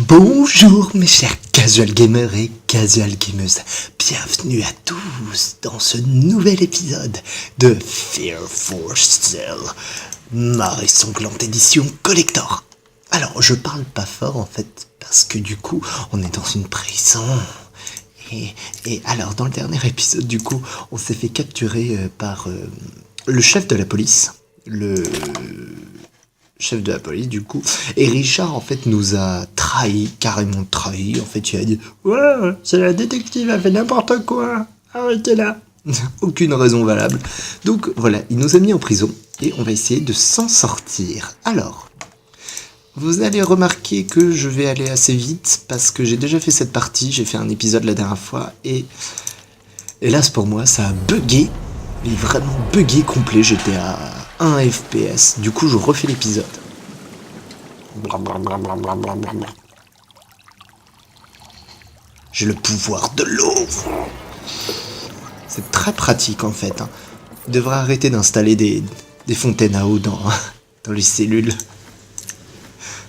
Bonjour mes chers casual gamers et casual gameuses, bienvenue à tous dans ce nouvel épisode de Fear for Sale, ma sanglante édition collector. Alors je parle pas fort en fait parce que du coup on est dans une prison. Et alors dans le dernier épisode du coup on s'est fait capturer par le chef de la police, chef de la police du coup, et Richard en fait nous a trahi, carrément trahi. En fait il a dit ouais c'est la détective, elle fait n'importe quoi, arrêtez-la. Aucune raison valable. Donc voilà, il nous a mis en prison et on va essayer de s'en sortir. Alors vous allez remarquer que je vais aller assez vite parce que j'ai déjà fait cette partie, j'ai fait un épisode la dernière fois et hélas pour moi ça a bugué, mais vraiment bugué complet, j'étais à 1 FPS, du coup je refais l'épisode. J'ai le pouvoir de l'eau. C'est très pratique en fait. On devrait arrêter d'installer des fontaines à eau dans les cellules.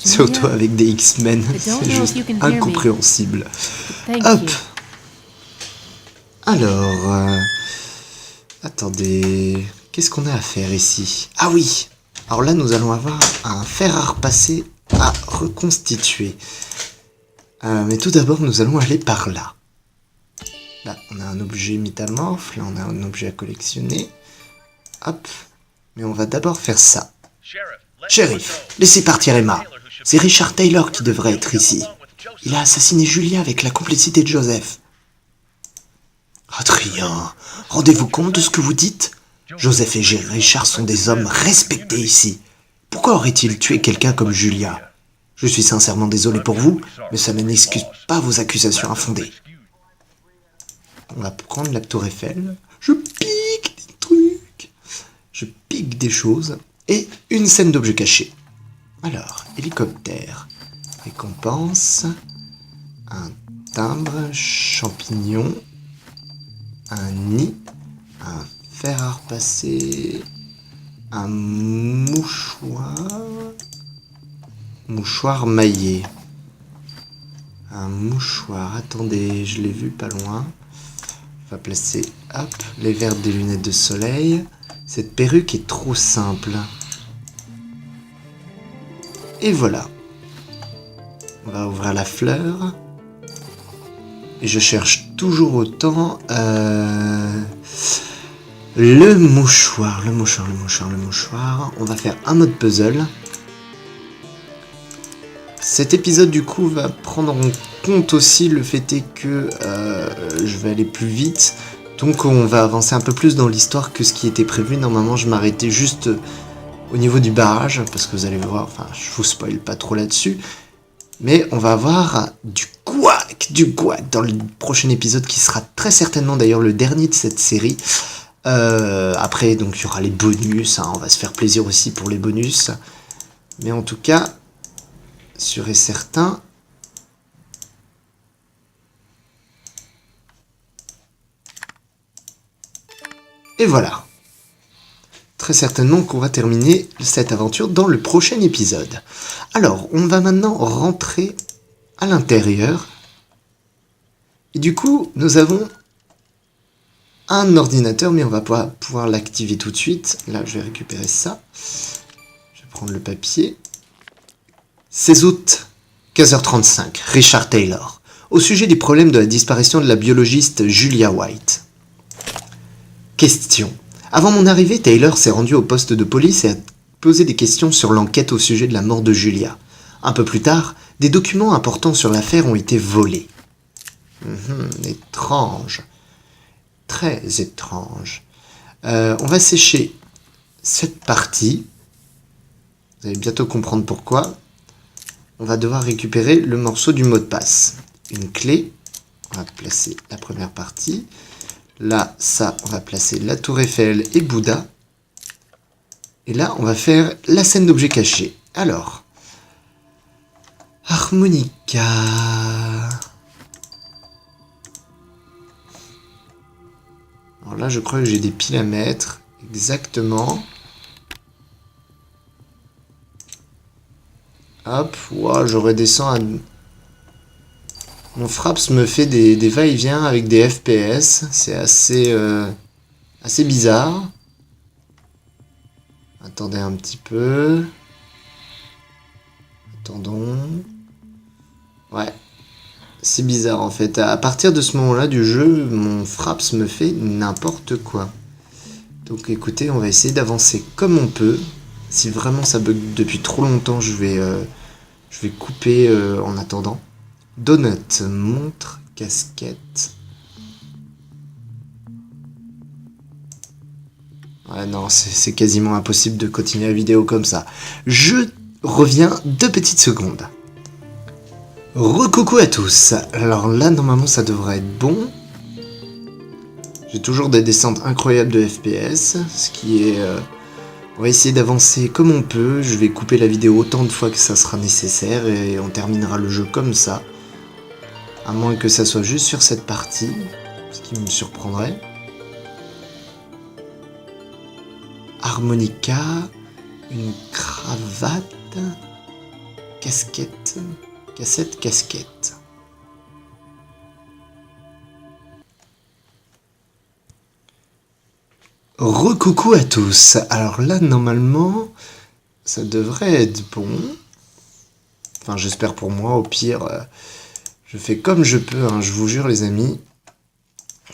Surtout avec des X-Men, c'est juste incompréhensible. Hop. Alors, attendez, qu'est-ce qu'on a à faire ici? Ah oui. Alors là, nous allons avoir un fer à repasser à reconstituer. Mais tout d'abord, nous allons aller par là. Là, on a un objet métamorphe. Là, on a un objet à collectionner. Hop. Mais on va d'abord faire ça. Shérif, laissez partir Emma. C'est Richard Taylor qui devrait être ici. Il a assassiné Julia avec la complicité de Joseph. Adrien, rendez-vous compte de ce que vous dites? Joseph et Richard sont des hommes respectés ici. Pourquoi aurait-il tué quelqu'un comme Julia? Je suis sincèrement désolé pour vous, mais ça ne n'excuse pas vos accusations infondées. On va prendre la tour Eiffel. Je pique des trucs. Je pique des choses. Et une scène d'objets cachés. Alors, hélicoptère. Récompense. Un timbre. Champignon. Un nid. Un fer à repasser. Un mouchoir. Mouchoir maillé. Un mouchoir. Attendez, je l'ai vu pas loin. On va placer, hop, les verres des lunettes de soleil. Cette perruque est trop simple. Et voilà. On va ouvrir la fleur. Et je cherche toujours autant le mouchoir. On va faire un mode puzzle. Cet épisode du coup va prendre en compte aussi le fait est que je vais aller plus vite. Donc on va avancer un peu plus dans l'histoire que ce qui était prévu. Normalement je m'arrêtais juste au niveau du barrage. Parce que vous allez voir, enfin je vous spoil pas trop là-dessus. Mais on va avoir du guac dans le prochain épisode qui sera très certainement d'ailleurs le dernier de cette série. Après donc il y aura les bonus, on va se faire plaisir aussi pour les bonus. Mais en tout cas, sûr et certain. Et voilà. Très certainement qu'on va terminer cette aventure dans le prochain épisode. Alors, on va maintenant rentrer à l'intérieur. Et du coup, nous avons un ordinateur, mais on va pas pouvoir l'activer tout de suite. Là, je vais récupérer ça. Je vais prendre le papier. 16 août, 15h35, Richard Taylor. Au sujet des problèmes de la disparition de la biologiste Julia White. Question. Avant mon arrivée, Taylor s'est rendu au poste de police et a posé des questions sur l'enquête au sujet de la mort de Julia. Un peu plus tard, des documents importants sur l'affaire ont été volés. Étrange. Très étrange. On va sécher cette partie. Vous allez bientôt comprendre pourquoi. On va devoir récupérer le morceau du mot de passe. Une clé. On va placer la première partie. Là, ça, on va placer la tour Eiffel et Bouddha. Et là, on va faire la scène d'objets cachés. Alors, harmonica. Alors là, je crois que j'ai des piles à mettre. Exactement. Hop, wow, je redescends à Mon Fraps me fait des va-et-vient avec des FPS. C'est assez bizarre. Attendez un petit peu. Attendons. Ouais. C'est bizarre en fait. À partir de ce moment-là du jeu, mon Fraps me fait n'importe quoi. Donc écoutez, on va essayer d'avancer comme on peut. Si vraiment ça bug depuis trop longtemps, je vais couper en attendant. Donut, montre, casquette. Ouais, non, c'est quasiment impossible de continuer la vidéo comme ça. Je reviens 2 petites secondes. Recoucou à tous. Alors là, normalement, ça devrait être bon. J'ai toujours des descentes incroyables de FPS, ce qui est... on va essayer d'avancer comme on peut. Je vais couper la vidéo autant de fois que ça sera nécessaire et on terminera le jeu comme ça. À moins que ça soit juste sur cette partie, ce qui me surprendrait. Harmonica, une cravate, casquette, cassette, casquette. Recoucou à tous. Alors là, normalement, ça devrait être bon. Enfin, j'espère pour moi. Au pire, je fais comme je peux. Hein, je vous jure, les amis,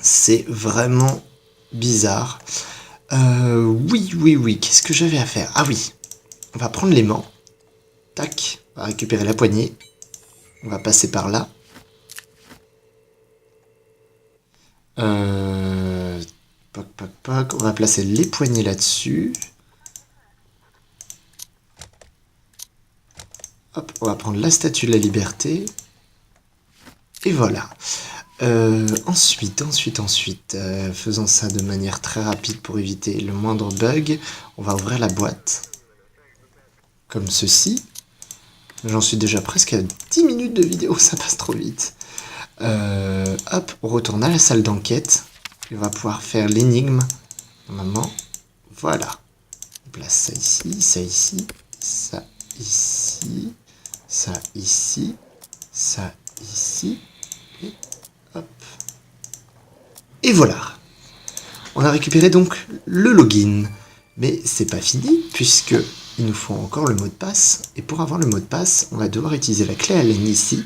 c'est vraiment bizarre. Oui. Qu'est-ce que j'avais à faire? Ah oui, on va prendre l'aimant. Tac, on va récupérer la poignée. On va passer par là. Poc. On va placer les poignées là-dessus. Hop, on va prendre la statue de la liberté. Et voilà. Ensuite, faisons ça de manière très rapide pour éviter le moindre bug. On va ouvrir la boîte. Comme ceci. J'en suis déjà presque à 10 minutes de vidéo, ça passe trop vite. Hop, on retourne à la salle d'enquête. On va pouvoir faire l'énigme. Normalement, voilà. On place ça ici, ça ici, ça ici, ça ici, ça ici. Et hop. Et voilà. On a récupéré donc le login. Mais c'est pas fini, puisque il nous faut encore le mot de passe. Et pour avoir le mot de passe, on va devoir utiliser la clé Allen ici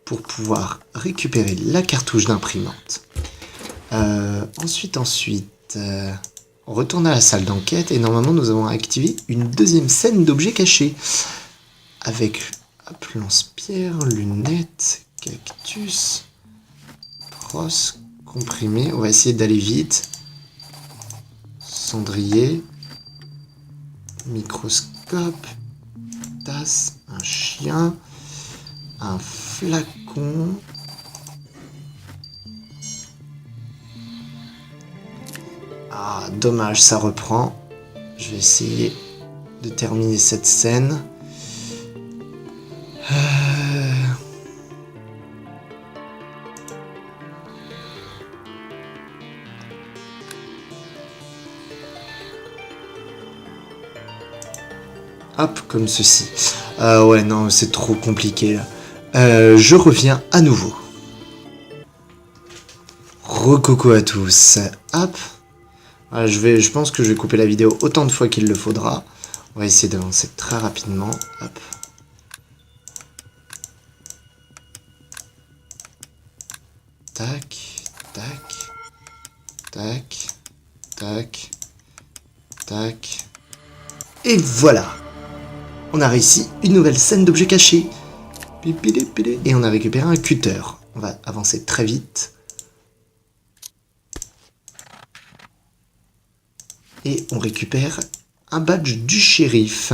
pour pouvoir récupérer la cartouche d'imprimante. Ensuite, on retourne à la salle d'enquête et normalement nous avons activé une deuxième scène d'objets cachés avec lance-pierre, lunettes, cactus, brosse, comprimé. On va essayer d'aller vite. Cendrier, microscope, tasse, un chien, un flacon. Ah, dommage, ça reprend. Je vais essayer de terminer cette scène. Hop, comme ceci. Ouais, non, c'est trop compliqué là. Je reviens à nouveau. Recoucou à tous. Hop. Je pense que je vais couper la vidéo autant de fois qu'il le faudra. On va essayer d'avancer très rapidement. Hop. Tac, tac, tac, tac, tac. Et voilà. On a réussi une nouvelle scène d'objets cachés. Et on a récupéré un cutter. On va avancer très vite. Et on récupère un badge du shérif.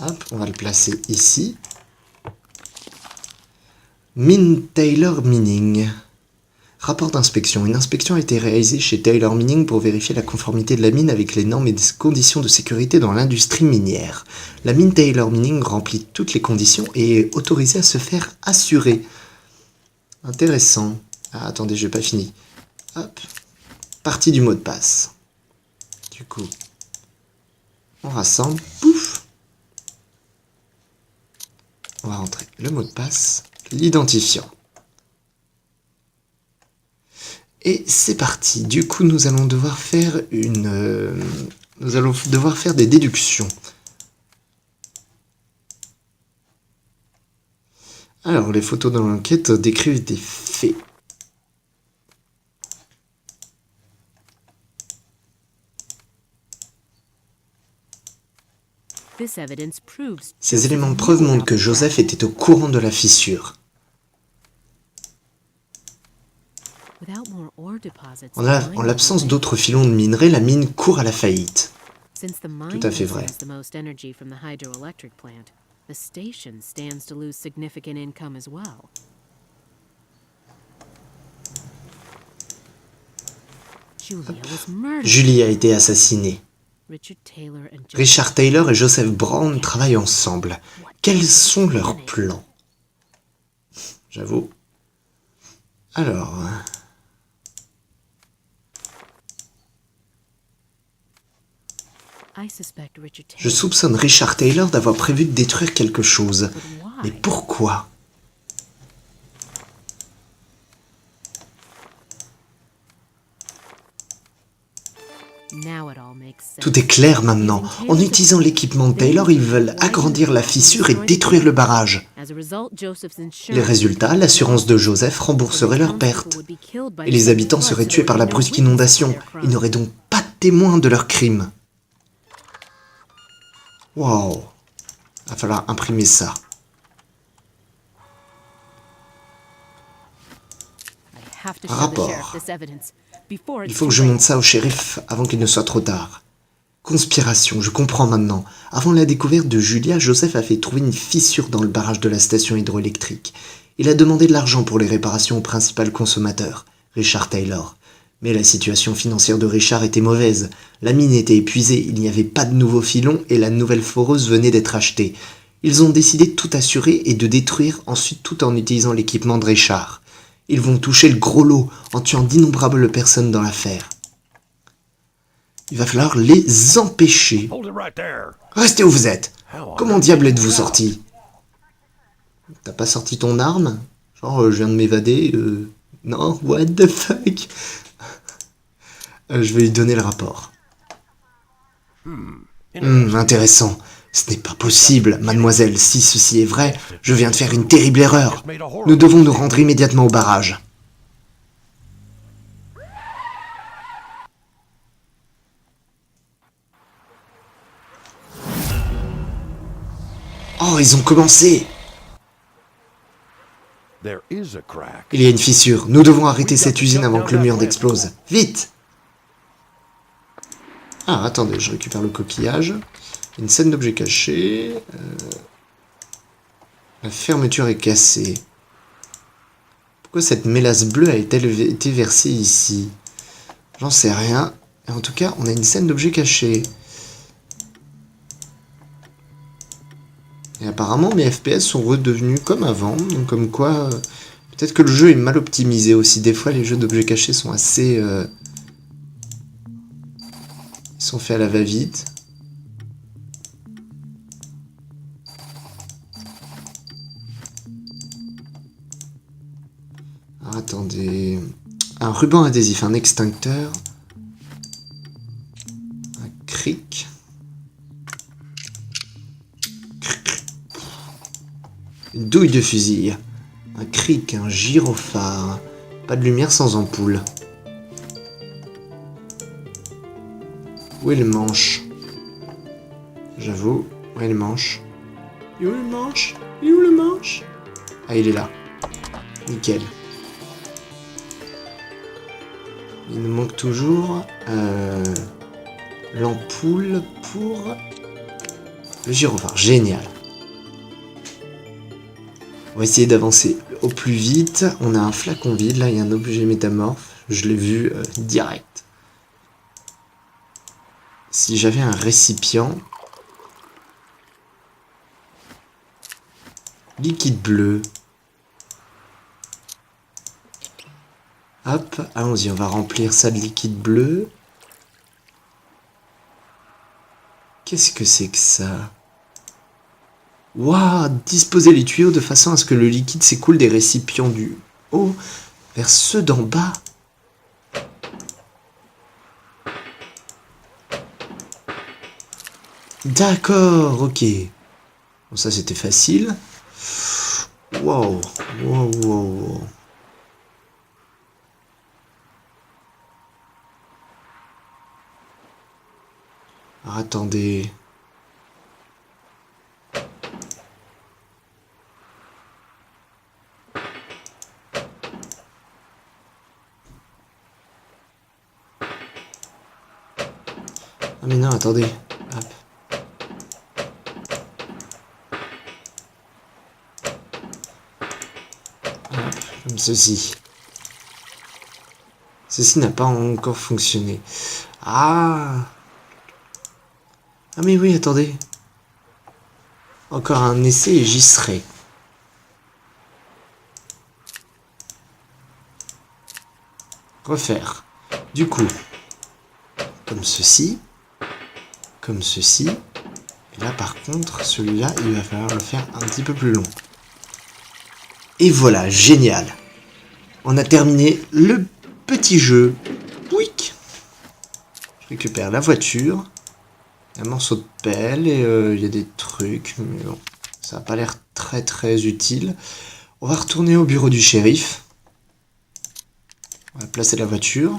Hop, on va le placer ici. Mine Taylor Mining. Rapport d'inspection. Une inspection a été réalisée chez Taylor Mining pour vérifier la conformité de la mine avec les normes et des conditions de sécurité dans l'industrie minière. La mine Taylor Mining remplit toutes les conditions et est autorisée à se faire assurer. Intéressant. Ah, attendez, je n'ai pas fini. Hop. Partie du mot de passe. Du coup, on rassemble. Pouf. On va rentrer le mot de passe, l'identifiant. Et c'est parti. Du coup, nous allons devoir faire des déductions. Alors, les photos dans l'enquête décrivent des faits. Ces éléments de preuve montrent que Joseph était au courant de la fissure. En l'absence d'autres filons de minerais, la mine court à la faillite. Tout à fait vrai. Julie a été assassinée. Richard Taylor et Joseph Brown travaillent ensemble. Quels sont leurs plans? J'avoue. Alors... Je soupçonne Richard Taylor d'avoir prévu de détruire quelque chose. Mais pourquoi? Tout est clair maintenant. En utilisant l'équipement de Taylor, ils veulent agrandir la fissure et détruire le barrage. Les résultats, l'assurance de Joseph rembourserait leurs pertes. Et les habitants seraient tués par la brusque inondation. Ils n'auraient donc pas de témoins de leur crime. Wow. Va falloir imprimer ça. Rapport. Il faut que je monte ça au shérif avant qu'il ne soit trop tard. Conspiration, je comprends maintenant. Avant la découverte de Julia, Joseph a fait trouver une fissure dans le barrage de la station hydroélectrique. Il a demandé de l'argent pour les réparations au principal consommateur, Richard Taylor. Mais la situation financière de Richard était mauvaise. La mine était épuisée, il n'y avait pas de nouveaux filons et la nouvelle foreuse venait d'être achetée. Ils ont décidé de tout assurer et de détruire ensuite tout en utilisant l'équipement de Richard. Ils vont toucher le gros lot en tuant d'innombrables personnes dans l'affaire. Il va falloir les empêcher. Restez où vous êtes. Comment diable êtes-vous sorti? T'as pas sorti ton arme? Genre, je viens de m'évader. Non, what the fuck? Je vais lui donner le rapport. Intéressant. Ce n'est pas possible, mademoiselle. Si ceci est vrai, je viens de faire une terrible erreur. Nous devons nous rendre immédiatement au barrage. Oh, ils ont commencé. Il y a une fissure. Nous devons arrêter cette usine avant que le mur n'explose. Vite! Ah, attendez, je récupère le coquillage. Une scène d'objets cachés. La fermeture est cassée. Pourquoi cette mélasse bleue a-t-elle été versée ici? J'en sais rien. Et en tout cas, on a une scène d'objets cachés. Et apparemment, mes FPS sont redevenus comme avant. Donc, comme quoi, peut-être que le jeu est mal optimisé aussi. Des fois, les jeux d'objets cachés sont assez... Ils sont faits à la va-vite. Ah, attendez... Un ruban adhésif, un extincteur. Un cric. Une douille de fusil. Un cric, un gyrophare. Pas de lumière sans ampoule. Où est le manche? J'avoue, où est le manche? Il est où le manche? Il est où le manche? Ah, il est là. Nickel. Il nous manque toujours l'ampoule pour le gyrophare. Génial. On va essayer d'avancer au plus vite. On a un flacon vide. Là, il y a un objet métamorphe. Je l'ai vu direct. Si j'avais un récipient... Liquide bleu. Hop, allons-y, on va remplir ça de liquide bleu. Qu'est-ce que c'est que ça? Waouh, disposez les tuyaux de façon à ce que le liquide s'écoule des récipients du haut vers ceux d'en bas. D'accord, ok. Bon, ça c'était facile. Wow, wow, wow, wow. Alors, attendez. Ah mais non, attendez. Hop. Hop, comme ceci. Ceci n'a pas encore fonctionné. Ah. Ah mais oui, attendez. Encore un essai et j'y serai. Refaire. Du coup, comme ceci. Comme ceci. Et là par contre, celui-là, il va falloir le faire un petit peu plus long. Et voilà, génial. On a terminé le petit jeu. Pouic. Je récupère la voiture. Un morceau de pelle et il y a des trucs, mais bon, ça n'a pas l'air très très utile. On va retourner au bureau du shérif. On va placer la voiture.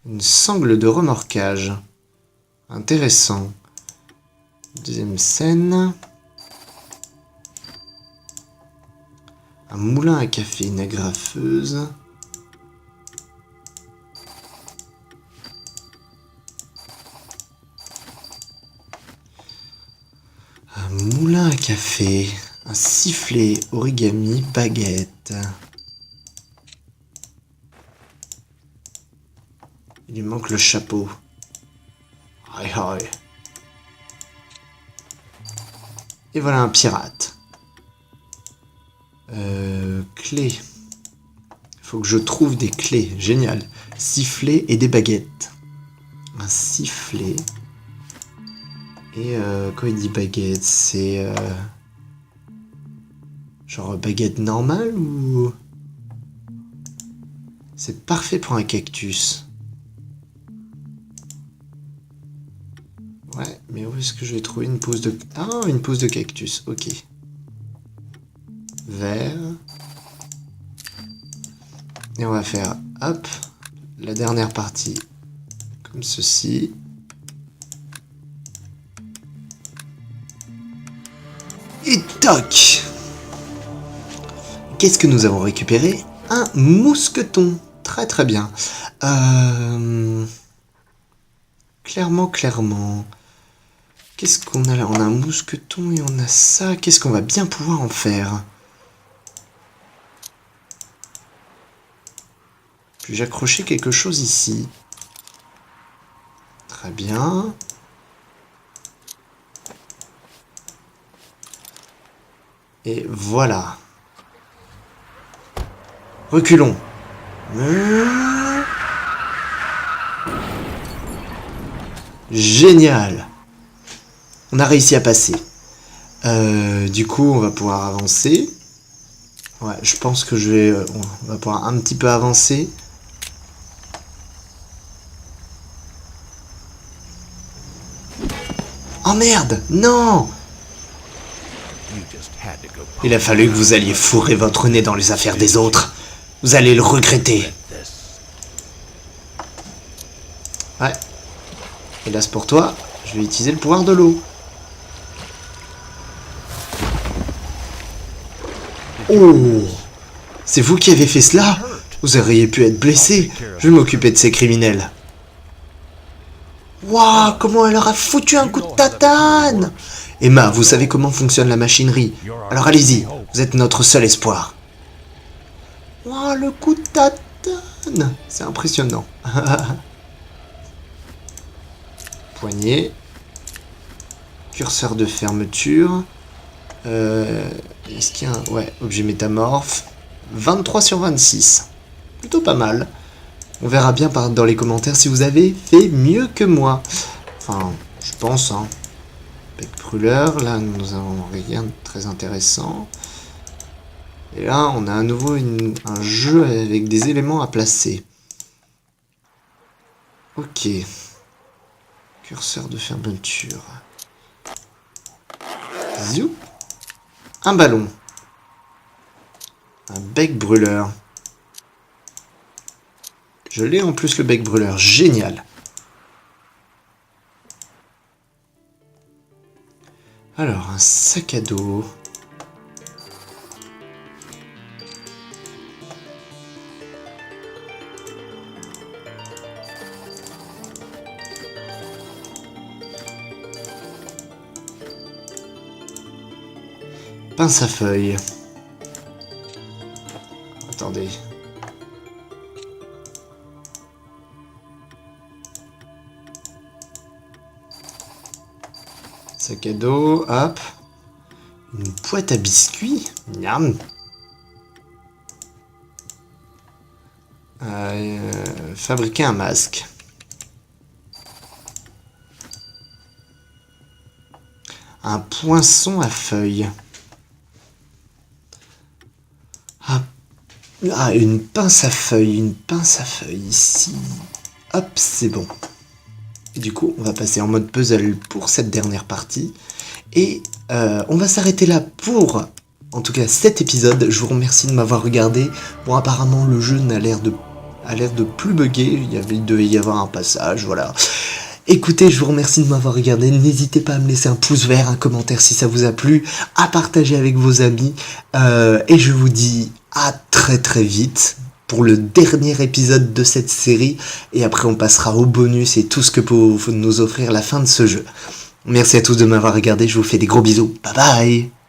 Une sangle de remorquage. Intéressant. Deuxième scène. Un moulin à café, une agrafeuse. Un moulin à café, un sifflet, origami, baguette. Il lui manque le chapeau. Aïe aïe. Et voilà un pirate. Clé. Il faut que je trouve des clés. Génial. Sifflet et des baguettes. Un sifflet. Et quand il dit baguette, c'est genre baguette normale ou c'est parfait pour un cactus. Ouais, mais où est-ce que je vais trouver une pousse de... Ah, une pousse de cactus, ok. Vert. Et on va faire, hop, la dernière partie comme ceci. Et toc! Qu'est-ce que nous avons récupéré? Un mousqueton. Très très bien. Clairement. Qu'est-ce qu'on a là? On a un mousqueton et on a ça. Qu'est-ce qu'on va bien pouvoir en faire? Puis-je accrocher quelque chose ici? Très bien. Et voilà. Reculons. Génial. On a réussi à passer. Du coup, on va pouvoir avancer. Ouais, je pense que on va pouvoir un petit peu avancer. Oh merde, non! Il a fallu que vous alliez fourrer votre nez dans les affaires des autres. Vous allez le regretter. Ouais. Hélas pour toi, je vais utiliser le pouvoir de l'eau. Oh! C'est vous qui avez fait cela? Vous auriez pu être blessé. Je vais m'occuper de ces criminels. Waouh, comment elle leur a foutu un coup de tatane! Emma, vous savez comment fonctionne la machinerie. Alors allez-y, vous êtes notre seul espoir. Waouh, le coup de tatane! C'est impressionnant. Poignée. Curseur de fermeture. Est-ce qu'il y a un... Ouais, objet métamorphe. 23 sur 26. Plutôt pas mal. On verra bien dans les commentaires si vous avez fait mieux que moi. Enfin, je pense, hein. Bec brûleur, là nous avons rien de très intéressant. Et là on a à nouveau un jeu avec des éléments à placer. Ok. Curseur de fermeture. Zou. Un ballon. Un bec brûleur. Je l'ai en plus le bec brûleur. Génial. Alors, un sac à dos. Pince à feuilles. Attendez. Sac à dos, hop. Une boîte à biscuits. Miam. Fabriquer un masque. Un poinçon à feuilles. Ah, une pince à feuilles ici. Hop, c'est bon. Et du coup, on va passer en mode puzzle pour cette dernière partie. Et on va s'arrêter là pour, en tout cas, cet épisode. Je vous remercie de m'avoir regardé. Bon, apparemment, le jeu a l'air de plus bugger. Il devait y avoir un passage, voilà. Écoutez, je vous remercie de m'avoir regardé. N'hésitez pas à me laisser un pouce vert, un commentaire si ça vous a plu, à partager avec vos amis. Et je vous dis à très très vite pour le dernier épisode de cette série. Et après, on passera au bonus et tout ce que peut nous offrir la fin de ce jeu. Merci à tous de m'avoir regardé. Je vous fais des gros bisous. Bye bye!